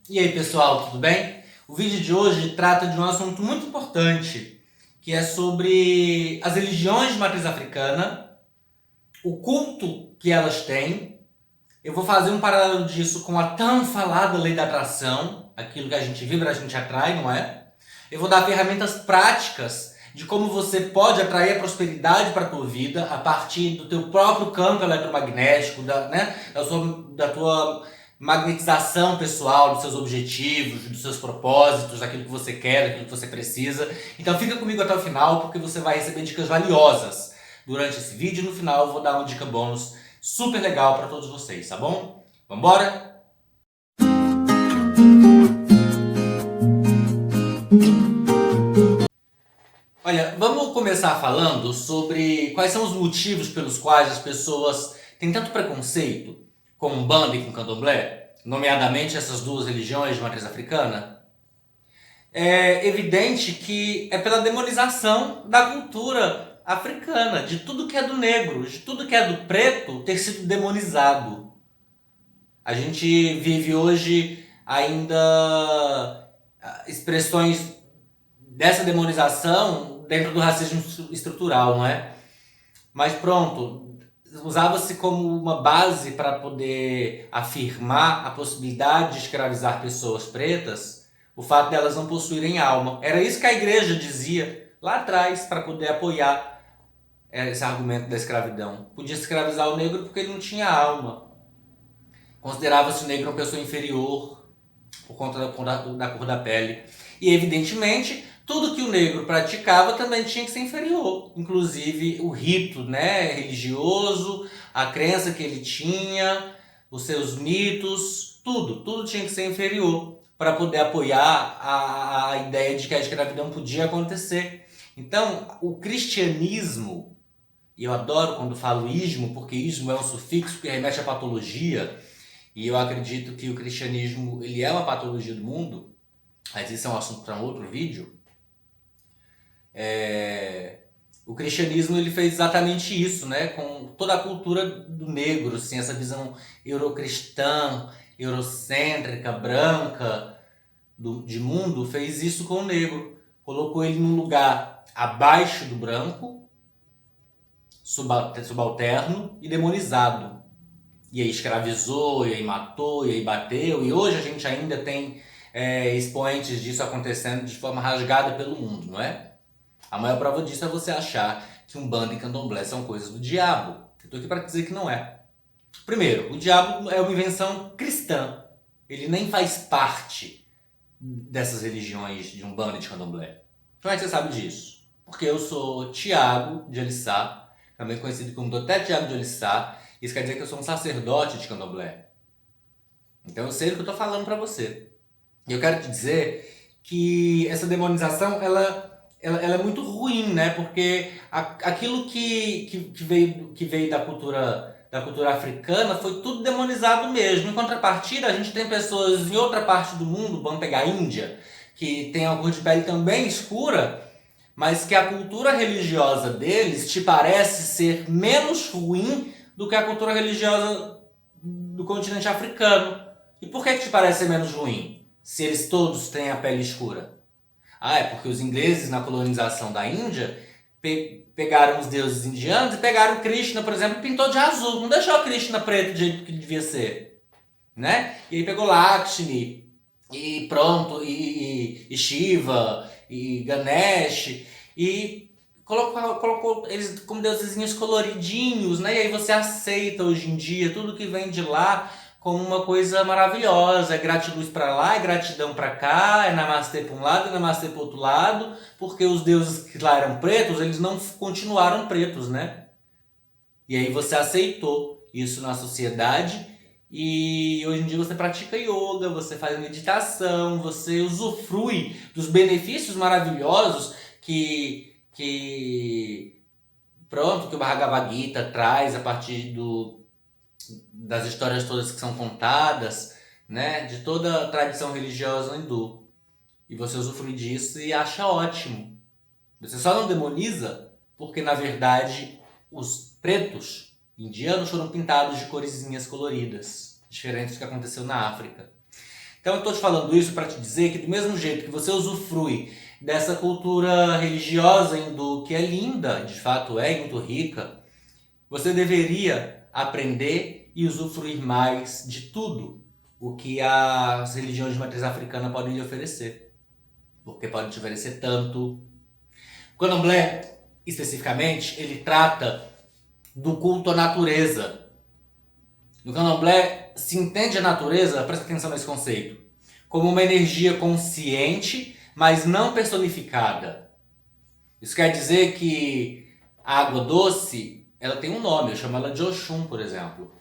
E aí pessoal, tudo bem? O vídeo de hoje trata de um assunto muito importante, que é sobre as religiões de matriz africana, o culto que elas têm. Eu vou fazer um paralelo disso com a tão falada lei da atração, aquilo que a gente vibra, a gente atrai, não é? Eu vou dar ferramentas práticas de como você pode atrair a prosperidade para a tua vida a partir do teu próprio campo eletromagnético, da tua magnetização pessoal, dos seus objetivos, dos seus propósitos, daquilo que você quer, daquilo que você precisa. Então fica comigo até o final porque você vai receber dicas valiosas durante esse vídeo. No final eu vou dar uma dica bônus super legal para todos vocês, tá bom? Vambora? Olha, vamos começar falando sobre quais são os motivos pelos quais as pessoas têm tanto preconceito com Umbanda e com Candomblé, nomeadamente essas duas religiões de matriz africana. É evidente que é pela demonização da cultura africana, de tudo que é do negro, de tudo que é do preto ter sido demonizado. A gente vive hoje ainda expressões dessa demonização dentro do racismo estrutural, não é? Mas pronto, usava-se como uma base para poder afirmar a possibilidade de escravizar pessoas pretas, o fato delas não possuírem alma. Era isso que a igreja dizia lá atrás para poder apoiar esse argumento da escravidão. Podia escravizar o negro porque ele não tinha alma. Considerava-se o negro uma pessoa inferior por conta da cor da pele. E evidentemente, tudo que o negro praticava também tinha que ser inferior. Inclusive o rito, né, religioso, a crença que ele tinha, os seus mitos, tudo tinha que ser inferior para poder apoiar a ideia de que a escravidão podia acontecer. Então, o cristianismo, e eu adoro quando falo ismo, porque ismo é um sufixo que remete à patologia, e eu acredito que o cristianismo ele é uma patologia do mundo, mas isso é um assunto para um outro vídeo. O cristianismo ele fez exatamente isso, né? Com toda a cultura do negro, assim, essa visão eurocristã, eurocêntrica, branca de mundo, fez isso com o negro. Colocou ele num lugar abaixo do branco, subalterno e demonizado. E aí escravizou, e aí matou, e aí bateu. E hoje a gente ainda tem expoentes disso acontecendo de forma rasgada pelo mundo, não é? A maior prova disso é você achar que Umbanda e Candomblé são coisas do diabo. Eu tô aqui para dizer que não é. Primeiro, o diabo é uma invenção cristã. Ele nem faz parte dessas religiões de Umbanda e de Candomblé. Como é que você sabe disso? Porque eu sou Tiago de Alissá, também conhecido como Doutor Tiago de Alissá. Isso quer dizer que eu sou um sacerdote de Candomblé. Então eu sei do que eu tô falando para você. E eu quero te dizer que essa demonização, ela é muito ruim, né? Porque aquilo que veio da cultura africana foi tudo demonizado mesmo. Em contrapartida, a gente tem pessoas em outra parte do mundo, vamos pegar a Índia, que tem uma cor de pele também escura, mas que a cultura religiosa deles te parece ser menos ruim do que a cultura religiosa do continente africano. E por que te parece ser menos ruim, se eles todos têm a pele escura? Ah, é porque os ingleses na colonização da Índia pegaram os deuses indianos e pegaram Krishna, por exemplo, e pintou de azul. Não deixou Krishna preto do jeito que ele devia ser, né? E aí pegou Lakshmi e pronto, e Shiva e Ganesh e colocou eles como deusezinhos coloridinhos, né? E aí você aceita hoje em dia tudo que vem de lá como uma coisa maravilhosa. É gratiluz pra lá, é gratidão pra cá, é namastê pra um lado, é namastê pro outro lado, porque os deuses que lá eram pretos, eles não continuaram pretos, né? E aí você aceitou isso na sociedade e hoje em dia você pratica yoga, você faz meditação, você usufrui dos benefícios maravilhosos que o Bhagavad Gita traz a partir das histórias todas que são contadas, né, de toda a tradição religiosa hindu. E você usufrui disso e acha ótimo. Você só não demoniza porque, na verdade, os pretos indianos foram pintados de coresinhas coloridas, diferente do que aconteceu na África. Então eu estou te falando isso para te dizer que do mesmo jeito que você usufrui dessa cultura religiosa hindu, que é linda, de fato é muito rica, você deveria aprender e usufruir mais de tudo o que as religiões de matriz africana podem lhe oferecer. Porque podem te oferecer tanto. O Candomblé, especificamente, ele trata do culto à natureza. No Candomblé se entende a natureza, presta atenção nesse conceito, como uma energia consciente, mas não personificada. Isso quer dizer que a água doce, ela tem um nome, eu chamo ela de Oxum, por exemplo.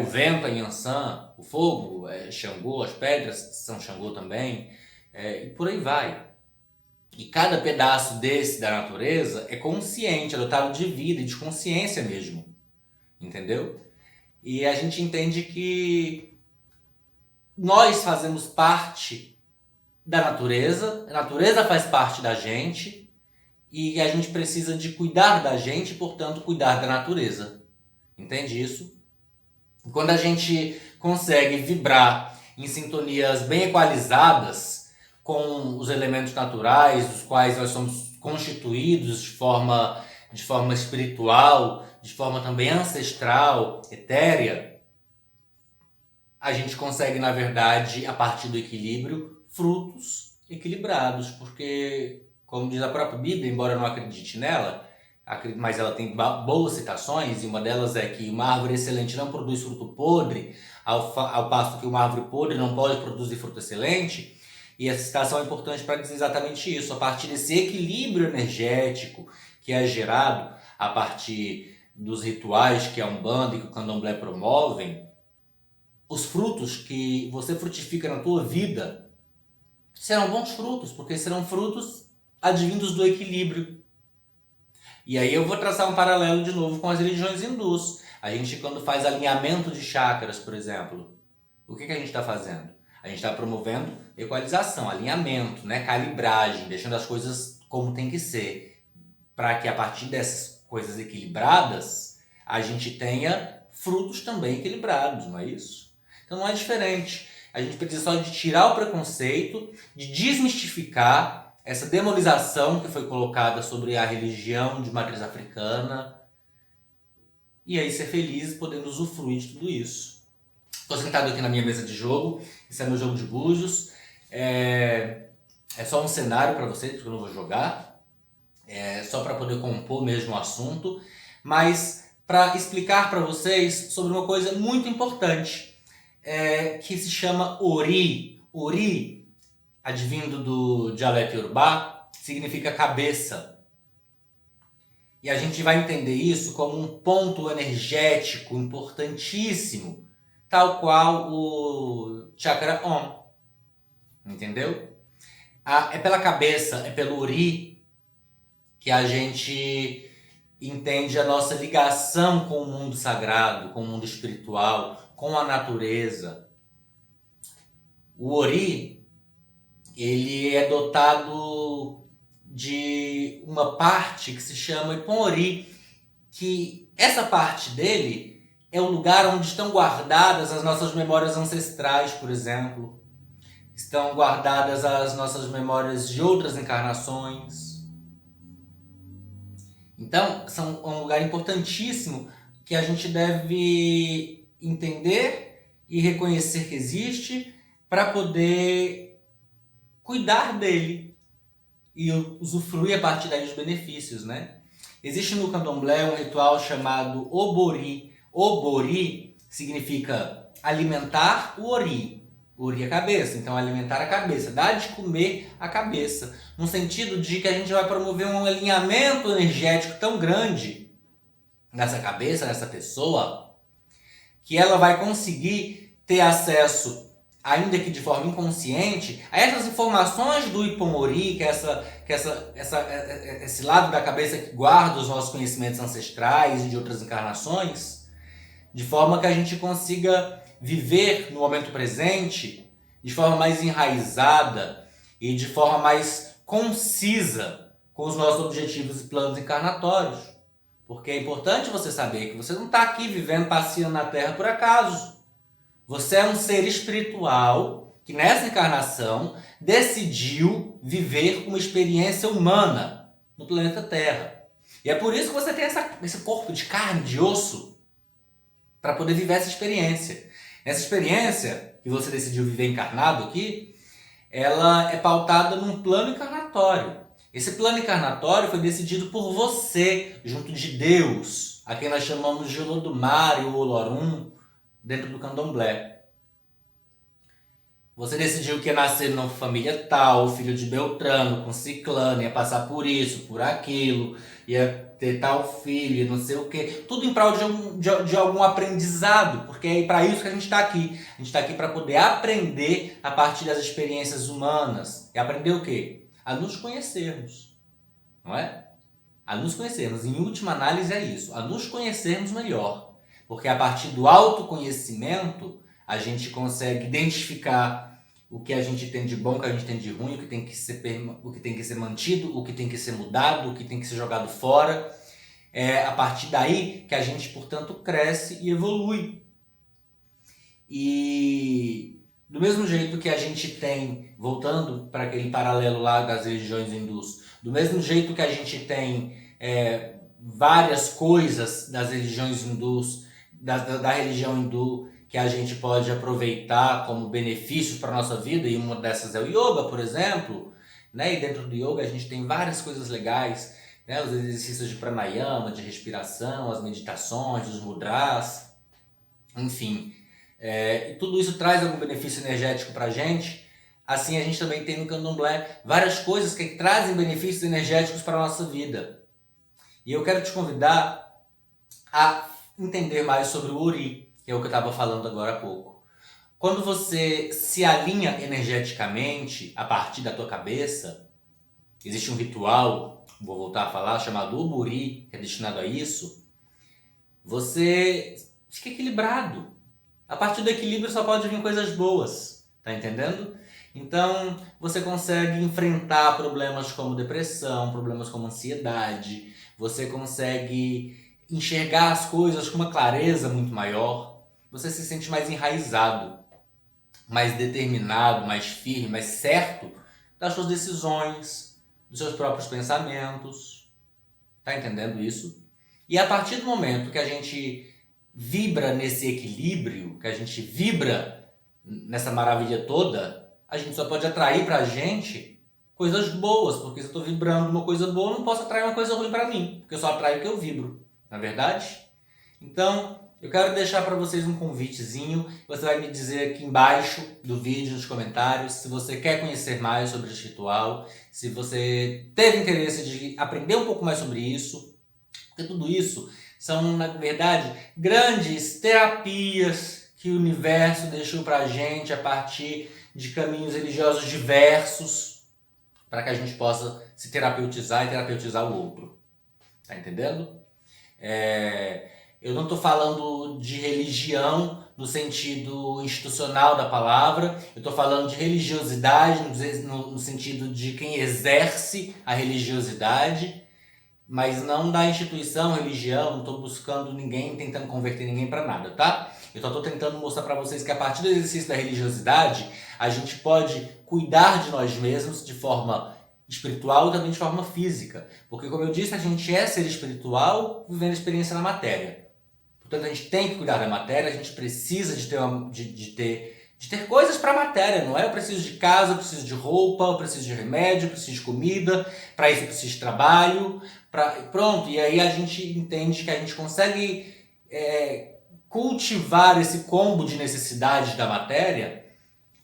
O vento é Yansan, o fogo é Xangô, as pedras são Xangô também, e por aí vai. E cada pedaço desse da natureza é consciente, é dotado de vida e de consciência mesmo, entendeu? E a gente entende que nós fazemos parte da natureza, a natureza faz parte da gente e a gente precisa de cuidar da gente, portanto, cuidar da natureza. Entende isso? Quando a gente consegue vibrar em sintonias bem equalizadas com os elementos naturais, dos quais nós somos constituídos de forma espiritual, de forma também ancestral, etérea, a gente consegue, na verdade, a partir do equilíbrio, frutos equilibrados, porque, como diz a própria Bíblia, embora eu não acredite nela, mas ela tem boas citações, e uma delas é que uma árvore excelente não produz fruto podre, ao passo que uma árvore podre não pode produzir fruto excelente. E essa citação é importante para dizer exatamente isso. A partir desse equilíbrio energético que é gerado a partir dos rituais que a Umbanda e que o Candomblé promovem, os frutos que você frutifica na tua vida serão bons frutos, porque serão frutos advindos do equilíbrio. E aí eu vou traçar um paralelo de novo com as religiões hindus. A gente, quando faz alinhamento de chakras, por exemplo, o que a gente está fazendo? A gente está promovendo equalização, alinhamento, calibragem, deixando as coisas como tem que ser, para que a partir dessas coisas equilibradas, a gente tenha frutos também equilibrados, não é isso? Então não é diferente. A gente precisa só de tirar o preconceito, de desmistificar essa demonização que foi colocada sobre a religião de matriz africana, e aí ser feliz podendo usufruir de tudo isso. Estou sentado aqui na minha mesa de jogo, esse é meu jogo de búzios, é só um cenário para vocês, porque eu não vou jogar, só para poder compor mesmo o assunto, mas para explicar para vocês sobre uma coisa muito importante, que se chama Ori. Ori, advindo do dialeto Yorubá, significa cabeça. E a gente vai entender isso como um ponto energético importantíssimo, tal qual o chakra Om. Entendeu? É pela cabeça, é pelo Ori que a gente entende a nossa ligação com o mundo sagrado, com o mundo espiritual, com a natureza. O Ori, ele é dotado de uma parte que se chama Ipon-Ori, que essa parte dele é o lugar onde estão guardadas as nossas memórias ancestrais, por exemplo. Estão guardadas as nossas memórias de outras encarnações. Então, são um lugar importantíssimo que a gente deve entender e reconhecer que existe para poder cuidar dele e usufruir a partir daí dos benefícios, Existe no Candomblé um ritual chamado Obori. Obori significa alimentar o Ori. O Ori é a cabeça, então alimentar a cabeça, dar de comer a cabeça, no sentido de que a gente vai promover um alinhamento energético tão grande nessa cabeça, nessa pessoa, que ela vai conseguir ter acesso, ainda que de forma inconsciente, a essas informações do Ipon-Ori, que é esse lado da cabeça que guarda os nossos conhecimentos ancestrais e de outras encarnações, de forma que a gente consiga viver no momento presente de forma mais enraizada e de forma mais concisa com os nossos objetivos e planos encarnatórios. Porque é importante você saber que você não está aqui vivendo, passeando na Terra por acaso. Você é um ser espiritual que nessa encarnação decidiu viver uma experiência humana no planeta Terra. E é por isso que você tem esse corpo de carne, de osso, para poder viver essa experiência. Essa experiência que você decidiu viver encarnado aqui, ela é pautada num plano encarnatório. Esse plano encarnatório foi decidido por você, junto de Deus, a quem nós chamamos de Olodumare ou Olorum, dentro do candomblé. Você decidiu que ia nascer numa família tal, filho de Beltrano, com ciclano, ia passar por isso, por aquilo, ia ter tal filho, não sei o quê. Tudo em prol de algum aprendizado, porque é para isso que a gente está aqui. A gente está aqui para poder aprender a partir das experiências humanas. E aprender o quê? A nos conhecermos, não é? A nos conhecermos. Em última análise é isso, a nos conhecermos melhor. Porque a partir do autoconhecimento, a gente consegue identificar o que a gente tem de bom, o que a gente tem de ruim, o que tem que ser mantido, o que tem que ser mudado, o que tem que ser jogado fora. É a partir daí que a gente, portanto, cresce e evolui. E do mesmo jeito que a gente tem, voltando para aquele paralelo lá das religiões hindus, do mesmo jeito que a gente tem várias coisas das religiões hindus, da religião hindu, que a gente pode aproveitar como benefícios para a nossa vida, e uma dessas é o yoga, por exemplo, né? E dentro do yoga a gente tem várias coisas legais, né? Os exercícios de pranayama, de respiração, as meditações, os mudras, enfim. E tudo isso traz algum benefício energético para a gente. Assim a gente também tem no candomblé várias coisas que trazem benefícios energéticos para a nossa vida. E eu quero te convidar a entender mais sobre o Ori, que é o que eu estava falando agora há pouco. Quando você se alinha energeticamente a partir da tua cabeça, existe um ritual, vou voltar a falar, chamado Uburi, que é destinado a isso, você fica equilibrado. A partir do equilíbrio só pode vir coisas boas, tá entendendo? Então você consegue enfrentar problemas como depressão, problemas como ansiedade, você consegue enxergar as coisas com uma clareza muito maior, você se sente mais enraizado, mais determinado, mais firme, mais certo das suas decisões, dos seus próprios pensamentos. Tá entendendo isso? E a partir do momento que a gente vibra nesse equilíbrio, que a gente vibra nessa maravilha toda, a gente só pode atrair pra gente coisas boas, porque se eu tô vibrando uma coisa boa, eu não posso atrair uma coisa ruim pra mim, porque eu só atraio o que eu vibro, não é verdade? Então, eu quero deixar para vocês um convitezinho. Você vai me dizer aqui embaixo do vídeo, nos comentários, se você quer conhecer mais sobre esse ritual, se você teve interesse de aprender um pouco mais sobre isso, porque tudo isso são, na verdade, grandes terapias que o universo deixou para a gente a partir de caminhos religiosos diversos, para que a gente possa se terapeutizar e terapeutizar o outro. Tá entendendo? Eu não estou falando de religião no sentido institucional da palavra, eu estou falando de religiosidade no sentido de quem exerce a religiosidade, mas não da instituição, religião, não estou buscando ninguém, tentando converter ninguém para nada, tá? Eu só estou tentando mostrar para vocês que a partir do exercício da religiosidade, a gente pode cuidar de nós mesmos de forma espiritual e também de forma física. Porque, como eu disse, a gente é ser espiritual vivendo a experiência na matéria. Portanto, a gente tem que cuidar da matéria, a gente precisa de ter coisas para a matéria, não é? Eu preciso de casa, eu preciso de roupa, eu preciso de remédio, eu preciso de comida, para isso eu preciso de trabalho, pronto. E aí a gente entende que a gente consegue cultivar esse combo de necessidades da matéria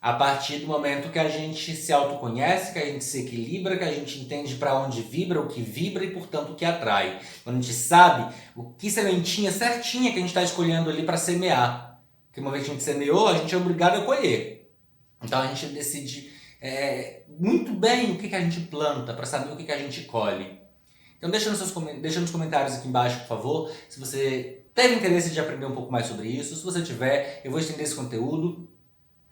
a partir do momento que a gente se autoconhece, que a gente se equilibra, que a gente entende para onde vibra, o que vibra e, portanto, o que atrai. Quando a gente sabe o que sementinha certinha que a gente está escolhendo ali para semear. Porque uma vez que a gente semeou, a gente é obrigado a colher. Então a gente decide muito bem o que a gente planta para saber o que a gente colhe. Então deixa nos comentários aqui embaixo, por favor, se você teve interesse de aprender um pouco mais sobre isso. Se você tiver, eu vou estender esse conteúdo.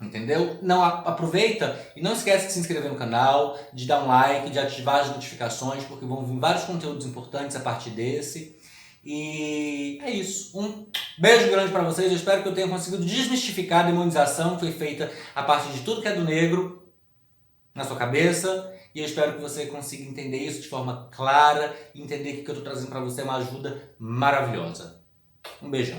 Entendeu? Não, aproveita e não esquece de se inscrever no canal, de dar um like, de ativar as notificações, porque vão vir vários conteúdos importantes a partir desse. E é isso. Um beijo grande para vocês. Eu espero que eu tenha conseguido desmistificar a demonização que foi feita a partir de tudo que é do negro na sua cabeça. E eu espero que você consiga entender isso de forma clara e entender que o que eu estou trazendo para você é uma ajuda maravilhosa. Um beijão.